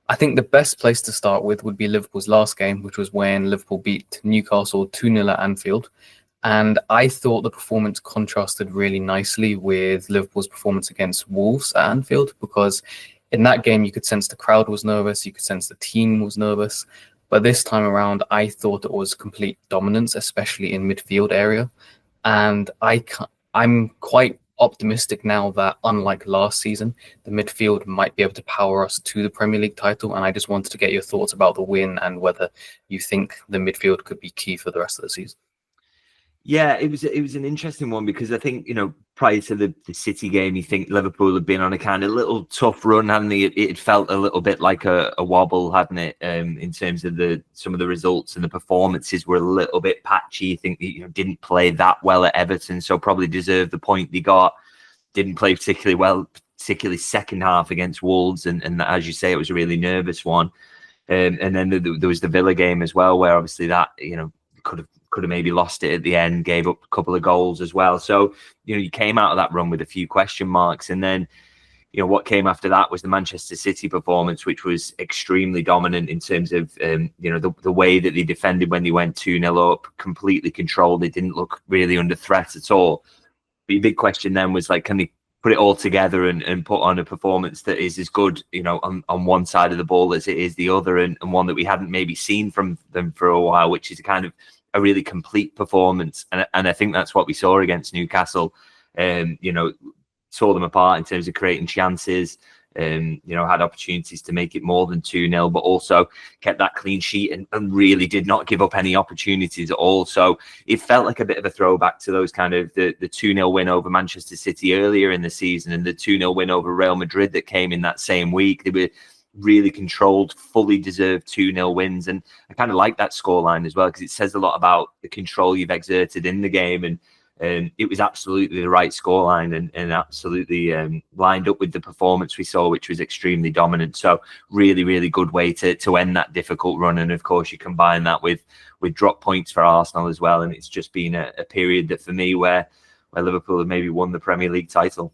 I think the best place to start with would be Liverpool's last game, which was when Liverpool beat Newcastle 2-0 at Anfield. And I thought the performance contrasted really nicely with Liverpool's performance against Wolves at Anfield, because in that game, you could sense the crowd was nervous, you could sense the team was nervous. But this time around, I thought it was complete dominance, especially in midfield area. And I'm quite optimistic now that, unlike last season, the midfield might be able to power us to the Premier League title. And I just wanted to get your thoughts about the win and whether you think the midfield could be key for the rest of the season. Yeah, it was an interesting one, because I think, prior to the City game, you think Liverpool had been on a kind of little tough run, hadn't they? It felt a little bit like a wobble, hadn't it? In terms of some of the results, and the performances were a little bit patchy. I think they didn't play that well at Everton, so probably deserved the point they got. Didn't play particularly well, particularly second half against Wolves, and as you say, it was a really nervous one. And then there was the Villa game as well, where obviously that could have maybe lost it at the end, gave up a couple of goals as well. So, you came out of that run with a few question marks. And then, what came after that was the Manchester City performance, which was extremely dominant in terms of, the way that they defended when they went 2-0 up, completely controlled. They didn't look really under threat at all. The big question then was, like, can they put it all together and put on a performance that is as good, on one side of the ball as it is the other, and one that we hadn't maybe seen from them for a while, which is kind of a really complete performance. And I think that's what we saw against Newcastle. Saw them apart in terms of creating chances, had opportunities to make it more than 2-0, but also kept that clean sheet and really did not give up any opportunities at all. So it felt like a bit of a throwback to those kind of the 2-0 win over Manchester City earlier in the season, and the 2-0 win over Real Madrid that came in that same week. They were really controlled, fully deserved 2-0 wins. And I kind of like that scoreline as well, because it says a lot about the control you've exerted in the game. And it was absolutely the right scoreline, and absolutely lined up with the performance we saw, which was extremely dominant. So really, really good way to end that difficult run. And of course, you combine that with drop points for Arsenal as well. And it's just been a period that, for me, where Liverpool have maybe won the Premier League title.